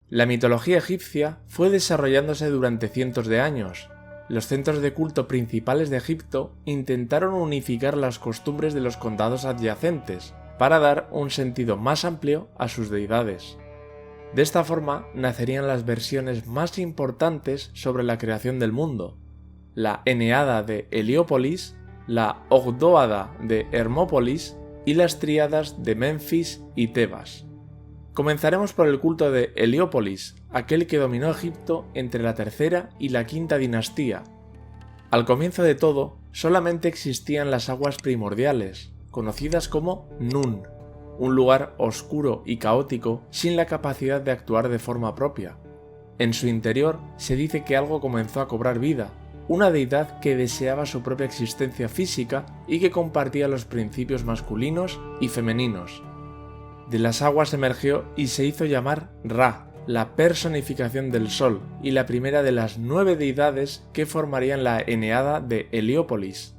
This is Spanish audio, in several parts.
La mitología egipcia fue desarrollándose durante cientos de años. Los centros de culto principales de Egipto intentaron unificar las costumbres de los condados adyacentes para dar un sentido más amplio a sus deidades. De esta forma nacerían las versiones más importantes sobre la creación del mundo: la Eneada de Heliópolis, la Ogdóada de Hermópolis y las tríadas de Menfis y Tebas. Comenzaremos por el culto de Heliópolis, aquel que dominó Egipto entre la tercera y la quinta dinastía. Al comienzo de todo, solamente existían las aguas primordiales, conocidas como Nun, un lugar oscuro y caótico sin la capacidad de actuar de forma propia. En su interior se dice que algo comenzó a cobrar vida, una deidad que deseaba su propia existencia física y que compartía los principios masculinos y femeninos. De las aguas emergió y se hizo llamar Ra, la personificación del sol y la primera de las 9 deidades que formarían la Eneada de Heliópolis.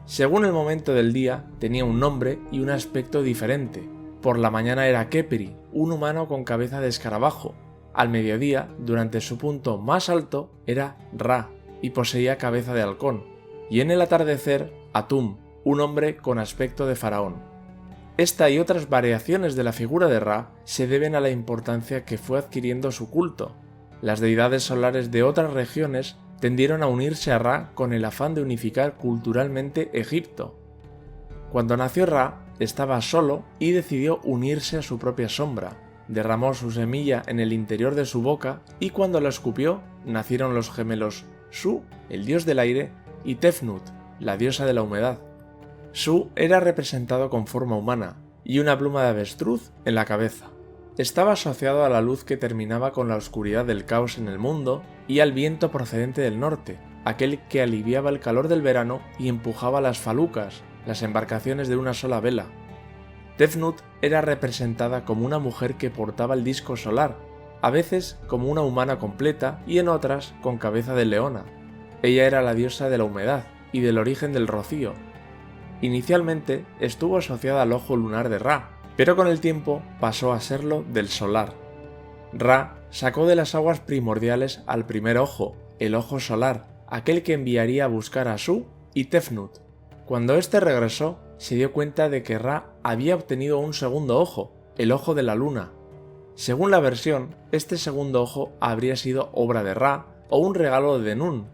Según el momento del día, tenía un nombre y un aspecto diferente. Por la mañana era Khepri, un humano con cabeza de escarabajo. Al mediodía, durante su punto más alto, era Ra y poseía cabeza de halcón. Y en el atardecer, Atum, un hombre con aspecto de faraón. Esta y otras variaciones de la figura de Ra se deben a la importancia que fue adquiriendo su culto. Las deidades solares de otras regiones tendieron a unirse a Ra con el afán de unificar culturalmente Egipto. Cuando nació Ra, estaba solo y decidió unirse a su propia sombra. Derramó su semilla en el interior de su boca y cuando la escupió, nacieron los gemelos Su, el dios del aire, y Tefnut, la diosa de la humedad. Su era representado con forma humana y una pluma de avestruz en la cabeza. Estaba asociado a la luz que terminaba con la oscuridad del caos en el mundo y al viento procedente del norte, aquel que aliviaba el calor del verano y empujaba las falucas, las embarcaciones de una sola vela. Tefnut era representada como una mujer que portaba el disco solar, a veces como una humana completa y en otras con cabeza de leona. Ella era la diosa de la humedad y del origen del rocío. Inicialmente estuvo asociada al ojo lunar de Ra, pero con el tiempo pasó a serlo del solar. Ra sacó de las aguas primordiales al primer ojo, el ojo solar, aquel que enviaría a buscar a Su y Tefnut. Cuando éste regresó, se dio cuenta de que Ra había obtenido un segundo ojo, el ojo de la luna. Según la versión, este segundo ojo habría sido obra de Ra o un regalo de Nun.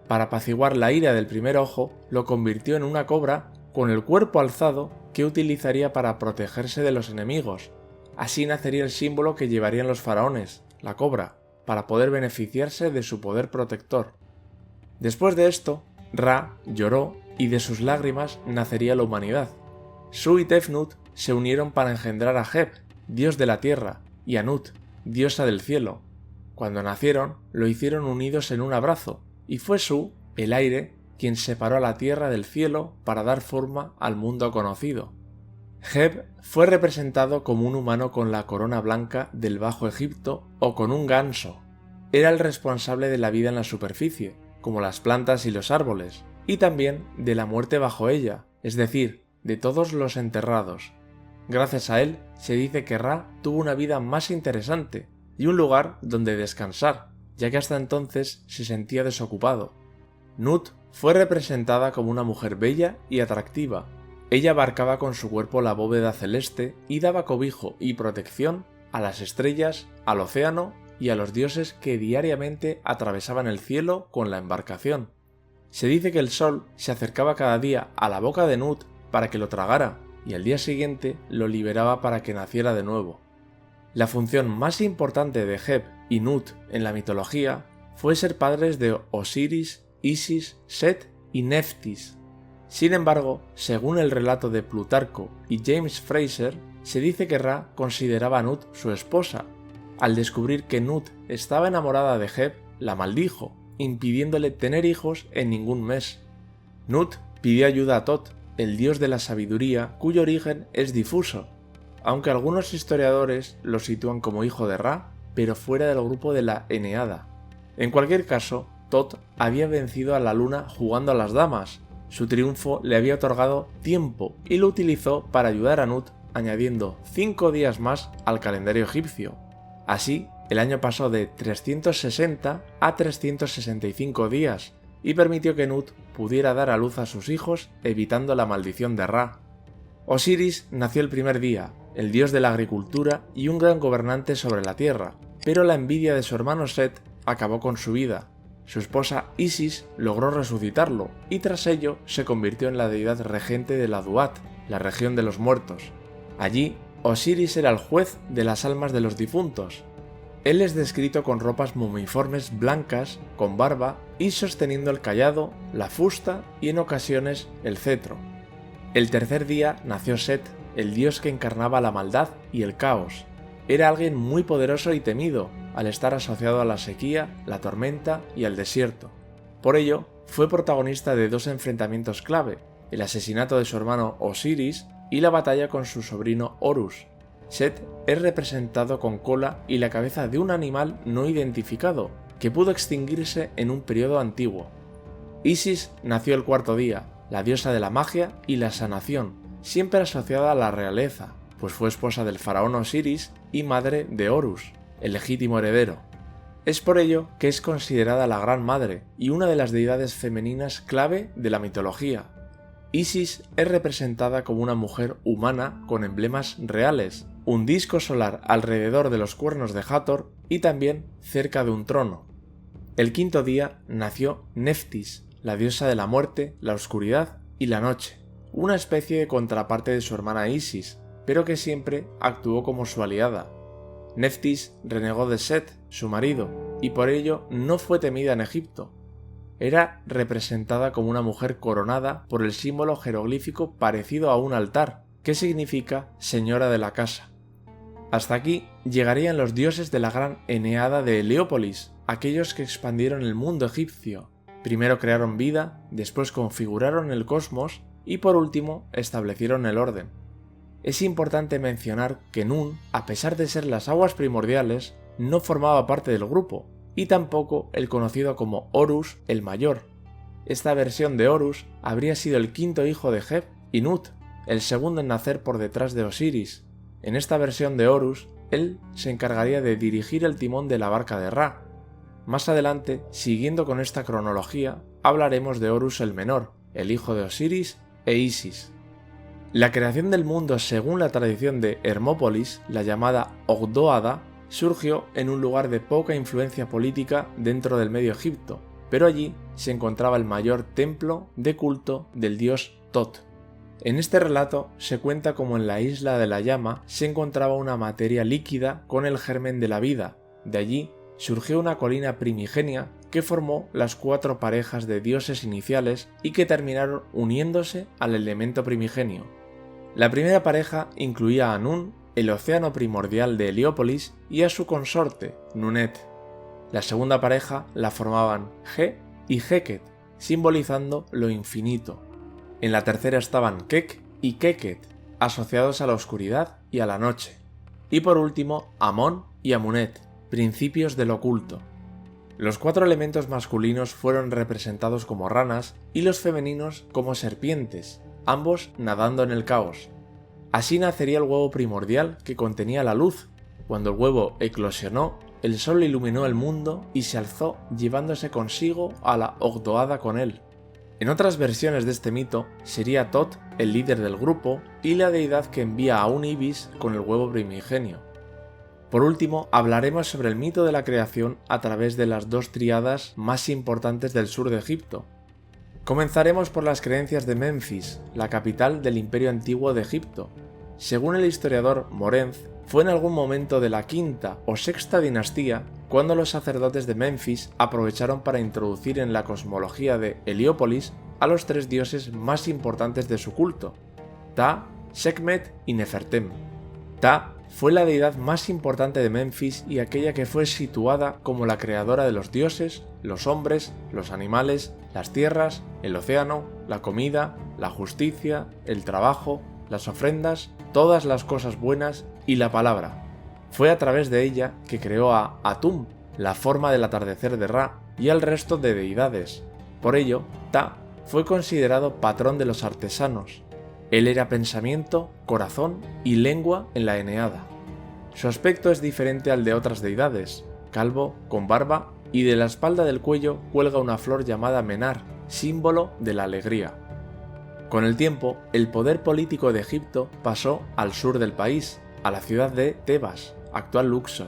Para apaciguar la ira del primer ojo, lo convirtió en una cobra con el cuerpo alzado que utilizaría para protegerse de los enemigos. Así nacería el símbolo que llevarían los faraones, la cobra, para poder beneficiarse de su poder protector. Después de esto, Ra lloró y de sus lágrimas nacería la humanidad. Su y Tefnut se unieron para engendrar a Heb, dios de la tierra, y a Nut, diosa del cielo. Cuando nacieron, lo hicieron unidos en un abrazo, y fue Su, el aire, quien separó a la tierra del cielo para dar forma al mundo conocido. Heb fue representado como un humano con la corona blanca del Bajo Egipto o con un ganso. Era el responsable de la vida en la superficie, como las plantas y los árboles, y también de la muerte bajo ella, es decir, de todos los enterrados. Gracias a él, se dice que Ra tuvo una vida más interesante y un lugar donde descansar, ya que hasta entonces se sentía desocupado. Nut fue representada como una mujer bella y atractiva. Ella abarcaba con su cuerpo la bóveda celeste y daba cobijo y protección a las estrellas, al océano y a los dioses que diariamente atravesaban el cielo con la embarcación. Se dice que el sol se acercaba cada día a la boca de Nut para que lo tragara y al día siguiente lo liberaba para que naciera de nuevo. La función más importante de Heb y Nut en la mitología fue ser padres de Osiris, Isis, Set y Neftis. Sin embargo, según el relato de Plutarco y James Fraser, se dice que Ra consideraba a Nut su esposa. Al descubrir que Nut estaba enamorada de Heb, la maldijo, impidiéndole tener hijos en ningún mes. Nut pidió ayuda a Tot, el dios de la sabiduría, cuyo origen es difuso, aunque algunos historiadores lo sitúan como hijo de Ra, pero fuera del grupo de la Eneada. En cualquier caso, Tot había vencido a la luna jugando a las damas. Su triunfo le había otorgado tiempo y lo utilizó para ayudar a Nut añadiendo 5 días más al calendario egipcio. Así, El año pasó de 360 a 365 días y permitió que Nut pudiera dar a luz a sus hijos evitando la maldición de Ra. Osiris nació el primer día, el dios de la agricultura y un gran gobernante sobre la tierra, pero la envidia de su hermano Set acabó con su vida. Su esposa Isis logró resucitarlo y tras ello se convirtió en la deidad regente de la Duat, la región de los muertos. Allí, Osiris era el juez de las almas de los difuntos. Él es descrito con ropas mumiformes blancas, con barba y sosteniendo el cayado, la fusta y en ocasiones el cetro. El tercer día nació Set, el dios que encarnaba la maldad y el caos. Era alguien muy poderoso y temido, al estar asociado a la sequía, la tormenta y al desierto. Por ello, fue protagonista de dos enfrentamientos clave, el asesinato de su hermano Osiris y la batalla con su sobrino Horus. Set es representado con cola y la cabeza de un animal no identificado, que pudo extinguirse en un periodo antiguo. Isis nació el cuarto día, la diosa de la magia y la sanación, siempre asociada a la realeza, pues fue esposa del faraón Osiris y madre de Horus, el legítimo heredero. Es por ello que es considerada la Gran Madre y una de las deidades femeninas clave de la mitología. Isis es representada como una mujer humana con emblemas reales, un disco solar alrededor de los cuernos de Hathor y también cerca de un trono. El quinto día nació Neftis, la diosa de la muerte, la oscuridad y la noche, una especie de contraparte de su hermana Isis, pero que siempre actuó como su aliada. Neftis renegó de Set, su marido, y por ello no fue temida en Egipto. Era representada como una mujer coronada por el símbolo jeroglífico parecido a un altar, que significa señora de la casa. Hasta aquí llegarían los dioses de la gran Eneada de Heliópolis, aquellos que expandieron el mundo egipcio. Primero crearon vida, después configuraron el cosmos y por último establecieron el orden. Es importante mencionar que Nun, a pesar de ser las aguas primordiales, no formaba parte del grupo, y tampoco el conocido como Horus el Mayor. Esta versión de Horus habría sido el quinto hijo de Heb y Nut, el segundo en nacer por detrás de Osiris. En esta versión de Horus, él se encargaría de dirigir el timón de la barca de Ra. Más adelante, siguiendo con esta cronología, hablaremos de Horus el Menor, el hijo de Osiris e Isis. La creación del mundo según la tradición de Hermópolis, la llamada Ogdoada, surgió en un lugar de poca influencia política dentro del Medio Egipto, pero allí se encontraba el mayor templo de culto del dios Tot. En este relato se cuenta cómo en la isla de la llama se encontraba una materia líquida con el germen de la vida. De allí surgió una colina primigenia que formó las 4 parejas de dioses iniciales y que terminaron uniéndose al elemento primigenio. La primera pareja incluía a Nun, el océano primordial de Heliópolis, y a su consorte, Nunet. La segunda pareja la formaban Ge y Heket, simbolizando lo infinito. En la tercera estaban Kek y Keket, asociados a la oscuridad y a la noche. Y por último, Amón y Amunet, principios del oculto. Los 4 elementos masculinos fueron representados como ranas y los femeninos como serpientes, ambos nadando en el caos. Así nacería el huevo primordial que contenía la luz. Cuando el huevo eclosionó, el sol iluminó el mundo y se alzó llevándose consigo a la Ogdoada con él. En otras versiones de este mito, sería Tot el líder del grupo y la deidad que envía a un ibis con el huevo primigenio. Por último, hablaremos sobre el mito de la creación a través de las 2 tríadas más importantes del sur de Egipto. Comenzaremos por las creencias de Menfis, la capital del imperio antiguo de Egipto. Según el historiador Morenz, fue en algún momento de la quinta o sexta dinastía cuando los sacerdotes de Menfis aprovecharon para introducir en la cosmología de Heliópolis a los 3 dioses más importantes de su culto, Ta, Sekhmet y Nefertem. Ta fue la deidad más importante de Menfis y aquella que fue situada como la creadora de los dioses, los hombres, los animales, las tierras, el océano, la comida, la justicia, el trabajo, las ofrendas, todas las cosas buenas y la palabra. Fue a través de ella que creó a Atum, la forma del atardecer de Ra, y al resto de deidades. Por ello, Ta fue considerado patrón de los artesanos. Él era pensamiento, corazón y lengua en la Eneada. Su aspecto es diferente al de otras deidades. calvo, con barba, y de la espalda del cuello cuelga una flor llamada menar, símbolo de la alegría. Con el tiempo, el poder político de Egipto pasó al sur del país, a la ciudad de Tebas, actual Luxor.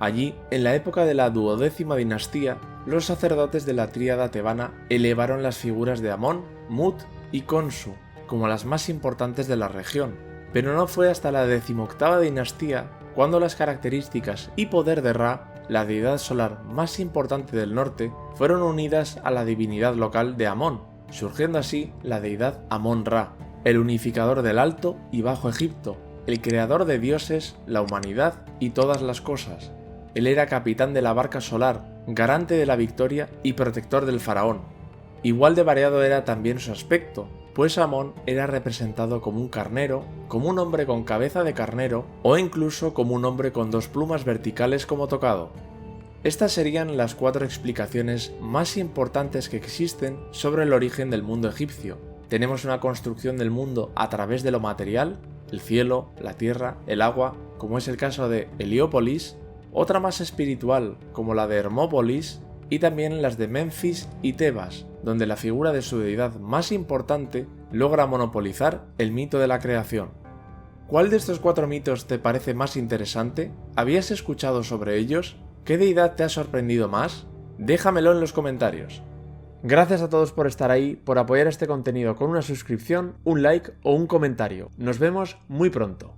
Allí, en la época de la 12ª dinastía, los sacerdotes de la tríada tebana elevaron las figuras de Amón, Mut y Khonsu como las más importantes de la región, pero no fue hasta la 18ª dinastía cuando las características y poder de Ra, la deidad solar más importante del norte, fueron unidas a la divinidad local de Amón, surgiendo así la deidad Amón-Ra, el unificador del Alto y Bajo Egipto, el creador de dioses, la humanidad y todas las cosas. Él era capitán de la barca solar, garante de la victoria y protector del faraón. Igual de variado era también su aspecto, pues Amón era representado como un carnero, como un hombre con cabeza de carnero o incluso como un hombre con 2 plumas verticales como tocado. Estas serían las 4 explicaciones más importantes que existen sobre el origen del mundo egipcio. Tenemos una construcción del mundo a través de lo material, el cielo, la tierra, el agua, como es el caso de Heliópolis, otra más espiritual como la de Hermópolis, y también las de Memphis y Tebas, donde la figura de su deidad más importante logra monopolizar el mito de la creación. ¿Cuál de estos 4 mitos te parece más interesante? ¿Habías escuchado sobre ellos? ¿Qué deidad te ha sorprendido más? Déjamelo en los comentarios. Gracias a todos por estar ahí, por apoyar este contenido con una suscripción, un like o un comentario. Nos vemos muy pronto.